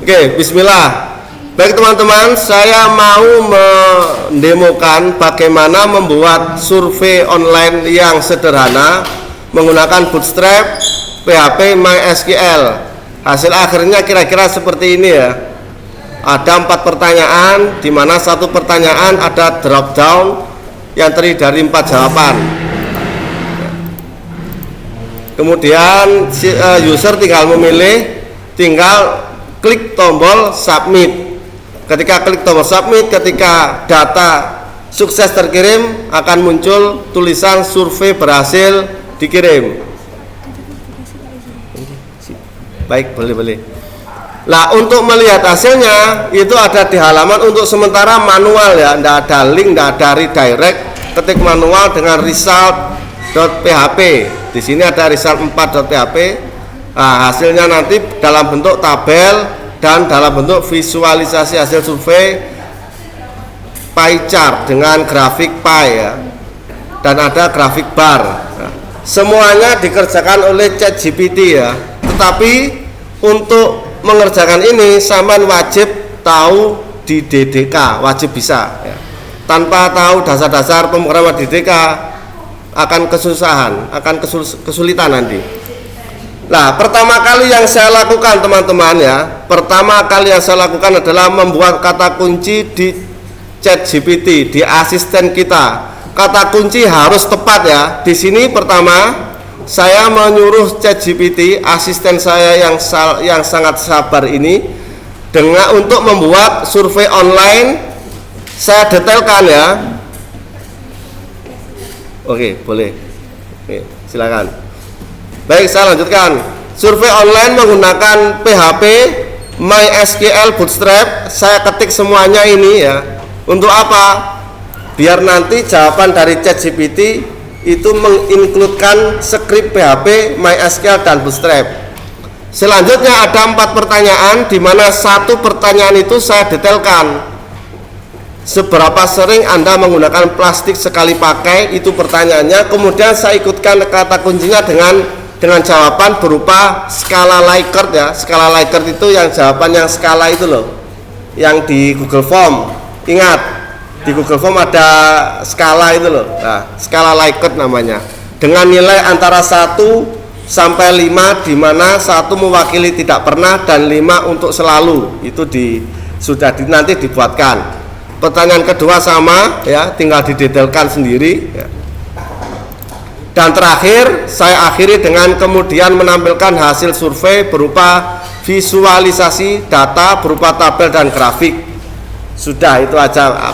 Oke, bismillah. Baik teman-teman, saya mau mendemokan bagaimana membuat survei online yang sederhana menggunakan Bootstrap, PHP, MySQL. Hasil akhirnya kira-kira seperti ini ya. Ada 4 pertanyaan, di mana satu pertanyaan ada drop down yang terdiri dari 4 jawaban. Kemudian user tinggal memilih, tinggal klik tombol submit. Ketika klik tombol submit, ketika data sukses terkirim, akan muncul tulisan survei berhasil dikirim. Baik, boleh. Nah, untuk melihat hasilnya itu ada di halaman untuk sementara manual ya, tidak ada link, tidak ada redirect. Ketik manual dengan result.php. Di sini ada result4.php. Nah, hasilnya nanti dalam bentuk tabel dan dalam bentuk visualisasi hasil survei pie chart dengan grafik pie ya, dan ada grafik bar. Nah, semuanya dikerjakan oleh ChatGPT ya. Tetapi untuk mengerjakan ini sampean wajib tahu di DDK, wajib bisa ya. Tanpa tahu dasar-dasar pemrograman DDK akan kesusahan, akan kesulitan nanti. Nah, pertama kali yang saya lakukan teman-teman ya, pertama kali yang saya lakukan adalah membuat kata kunci di ChatGPT, di asisten kita. Kata kunci harus tepat ya. Di sini pertama saya menyuruh ChatGPT, asisten saya yang sangat sabar ini, dengan untuk membuat survei online. Saya detailkan ya. Oke, boleh. Oke, silakan. Baik, saya lanjutkan. Survei online menggunakan PHP, MySQL, Bootstrap. Saya ketik semuanya ini ya. Untuk apa? Biar nanti jawaban dari ChatGPT itu mengincludekan skrip PHP, MySQL, dan Bootstrap. Selanjutnya ada 4 pertanyaan, di mana satu pertanyaan itu saya detailkan. Seberapa sering Anda menggunakan plastik sekali pakai, itu pertanyaannya. Kemudian saya ikutkan kata kuncinya dengan jawaban berupa skala Likert ya. Skala Likert itu yang jawaban yang skala itu loh, yang di Google Form. Ingat, di Google Form ada skala itu loh. Nah, skala Likert namanya. Dengan nilai antara 1 sampai 5, di mana 1 mewakili tidak pernah dan 5 untuk selalu. Itu nanti dibuatkan. Pertanyaan kedua sama ya, tinggal didetailkan sendiri ya. Dan terakhir saya akhiri dengan kemudian menampilkan hasil survei berupa visualisasi data berupa tabel dan grafik. Sudah, itu aja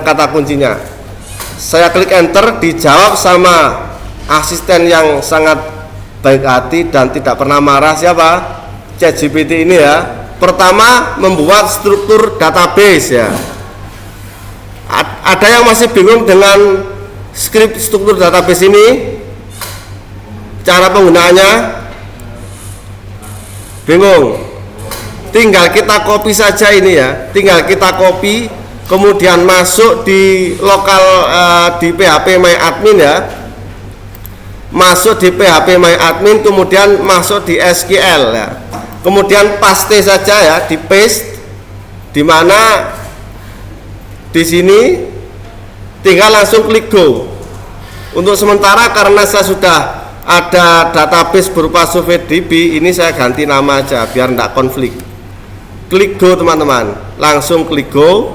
kata kuncinya. Saya klik enter, dijawab sama asisten yang sangat baik hati dan tidak pernah marah. Siapa? ChatGPT ini ya. Pertama, membuat struktur database ya. Ada yang masih bingung dengan skrip struktur database ini? Cara penggunaannya bingung? Tinggal kita copy saja ini ya. Tinggal kita copy, kemudian masuk di lokal di PHP MyAdmin ya. Masuk di PHP MyAdmin, kemudian masuk di SQL ya. Kemudian paste saja ya, di paste, di mana di sini tinggal langsung klik go. Untuk sementara karena saya sudah ada database berupa SurveyDB, ini saya ganti nama aja biar tidak konflik. Klik go teman-teman, langsung klik go.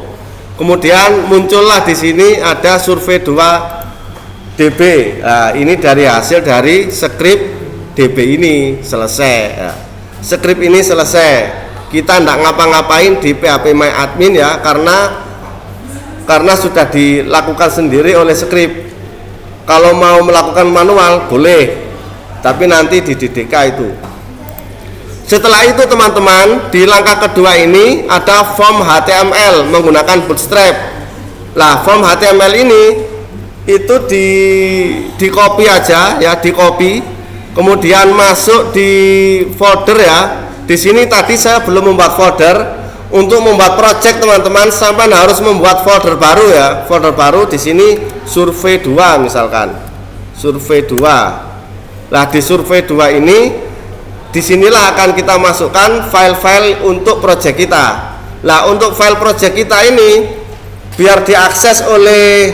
Kemudian muncullah di sini ada survei 2DB. Nah, ini dari hasil dari skrip DB ini selesai. Ya. Skrip ini selesai. Kita tidak ngapa-ngapain di PHP MyAdmin ya, karena sudah dilakukan sendiri oleh skrip. Kalau mau melakukan manual boleh, tapi nanti di DDK itu. Setelah itu teman-teman, di langkah kedua ini ada form HTML menggunakan Bootstrap. Nah, form HTML ini itu di copy aja ya, di copy, kemudian masuk di folder ya. Di sini tadi saya belum membuat folder. Untuk membuat project teman-teman, sampai harus membuat folder baru ya. Folder baru di sini survei 2 misalkan. Survei 2. Nah, di survei 2 ini disinilah akan kita masukkan file-file untuk project kita. Nah, untuk file project kita ini biar diakses oleh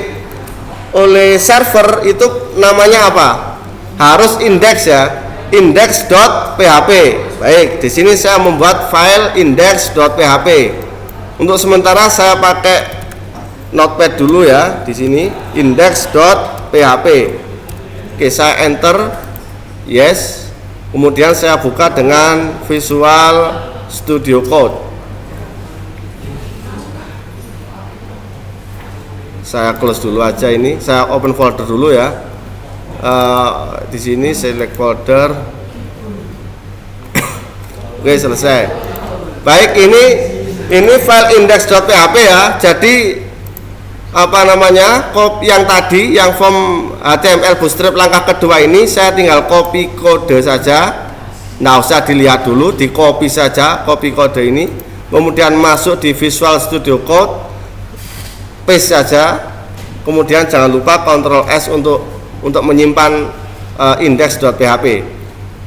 server itu namanya apa? Harus index ya, index.php. Baik, di sini saya membuat file index.php. Untuk sementara saya pakai Notepad dulu ya, di sini index.php. Oke, saya enter, yes. Kemudian saya buka dengan Visual Studio Code. Saya close dulu aja ini, saya open folder dulu ya. Di sini select folder. Oke, selesai. Baik, ini file index.php ya. Jadi apa namanya, yang tadi yang form HTML Bootstrap langkah kedua ini saya tinggal copy kode saja. Nah, usah dilihat dulu, di copy saja, copy kode ini, kemudian masuk di Visual Studio Code, paste saja, kemudian jangan lupa Ctrl S untuk menyimpan index.php.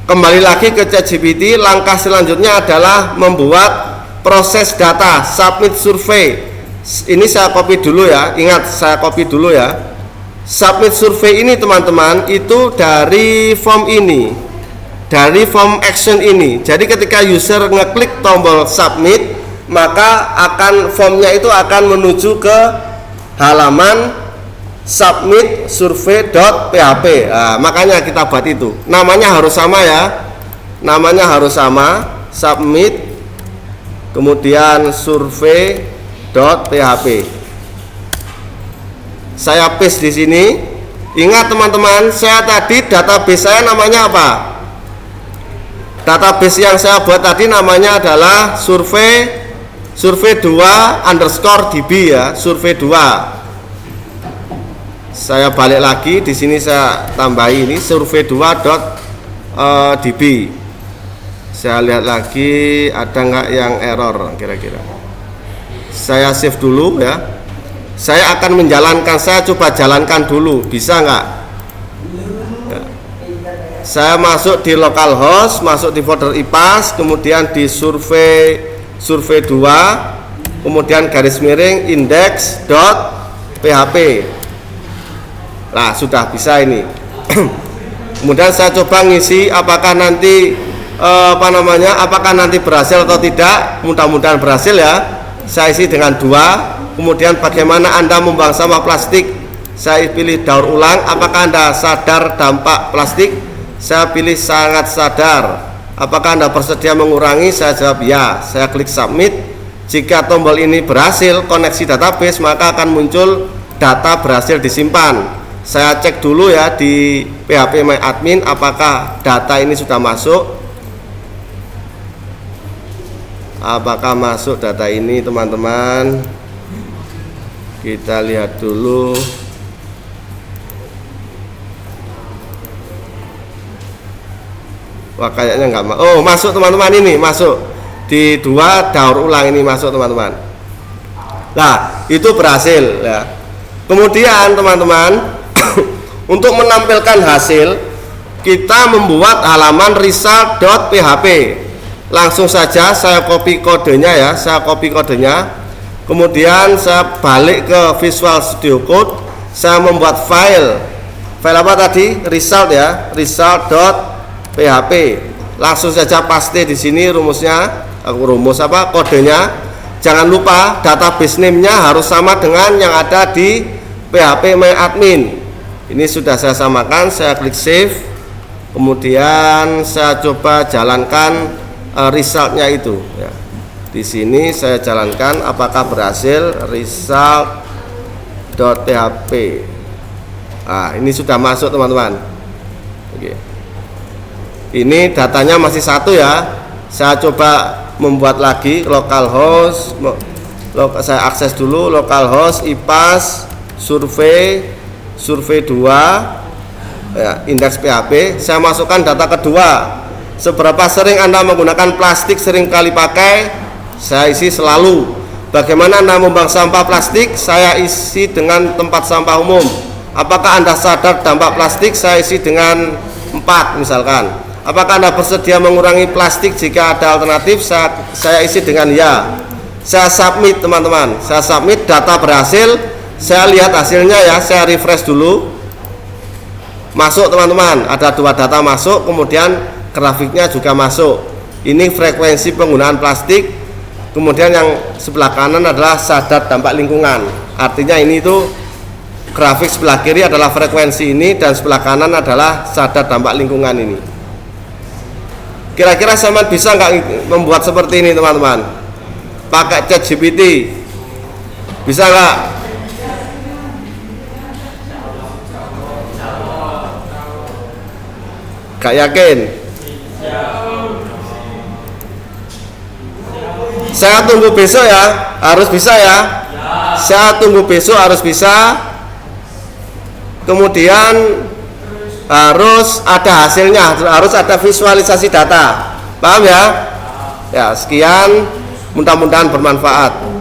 Kembali lagi ke ChatGPT, langkah selanjutnya adalah membuat proses data submit survey. Ini saya copy dulu ya, ingat saya copy dulu ya. Submit survei ini teman-teman itu dari form ini, dari form action ini. Jadi ketika user ngeklik tombol submit, maka formnya itu akan menuju ke halaman submit survey.php. Nah, makanya kita buat itu. Namanya harus sama ya. Namanya harus sama, submit kemudian survey.php. Saya paste di sini. Ingat teman-teman, saya tadi database saya namanya apa? Database yang saya buat tadi namanya adalah survey2_db ya, survey 2. Saya balik lagi di sini, saya tambahi ini survey2.db. Saya lihat lagi ada nggak yang error kira-kira. Saya save dulu ya. Saya akan menjalankan, saya coba jalankan dulu, bisa nggak ya. Saya masuk di localhost, masuk di folder IPAS, kemudian di survey 2, kemudian garis miring index.php. Nah, sudah bisa ini. Kemudian saya coba ngisi apakah nanti apakah nanti berhasil atau tidak. Mudah-mudahan berhasil ya. Saya isi dengan 2. Kemudian bagaimana Anda membuang sampah plastik? Saya pilih daur ulang. Apakah Anda sadar dampak plastik? Saya pilih sangat sadar. Apakah Anda bersedia mengurangi? Saya jawab ya. Saya klik submit. Jika tombol ini berhasil koneksi database, maka akan muncul data berhasil disimpan. Saya cek dulu ya di PHP My Admin apakah data ini sudah masuk. Apakah masuk data ini teman-teman? Kita lihat dulu. Wah, kayaknya nggak masuk. Oh, masuk teman-teman, ini masuk di 2 daur ulang ini masuk teman-teman. Nah, itu berhasil ya. Kemudian teman-teman untuk menampilkan hasil kita membuat halaman result.php. Langsung saja saya copy kodenya ya, saya copy kodenya. Kemudian saya balik ke Visual Studio Code, saya membuat file apa tadi? Result ya, result.php. Langsung saja paste di sini rumusnya, kodenya. Jangan lupa database name-nya harus sama dengan yang ada di PHP My Admin. Ini sudah saya samakan, saya klik save. Kemudian saya coba jalankan resultnya itu ya. Di sini saya jalankan apakah berhasil result.php. Nah, ini sudah masuk teman-teman. Oke. Ini datanya masih 1 ya. Saya coba membuat lagi localhost. Saya akses dulu localhost IPAS survey 2 ya, indeks PHP. Saya masukkan data kedua. Seberapa sering Anda menggunakan plastik sering kali pakai? Saya isi selalu. Bagaimana Anda membuang sampah plastik? Saya isi dengan tempat sampah umum. Apakah Anda sadar dampak plastik? Saya isi dengan 4 misalkan. Apakah Anda bersedia mengurangi plastik? Jika ada alternatif, saya isi dengan ya. Saya submit teman-teman, saya submit, data berhasil, saya lihat hasilnya ya, saya refresh dulu. Masuk teman-teman, ada 2 data masuk, kemudian grafiknya juga masuk. Ini frekuensi penggunaan plastik, kemudian yang sebelah kanan adalah sadar dampak lingkungan. Artinya ini itu grafik sebelah kiri adalah frekuensi ini, dan sebelah kanan adalah sadar dampak lingkungan ini. Kira-kira sama bisa nggak membuat seperti ini teman-teman? Pakai ChatGPT bisa nggak? Gak yakin? Saya tunggu besok ya, harus bisa ya. Saya tunggu besok harus bisa. Kemudian harus ada hasilnya, harus ada visualisasi data. Paham ya? Ya, sekian, mudah-mudahan bermanfaat.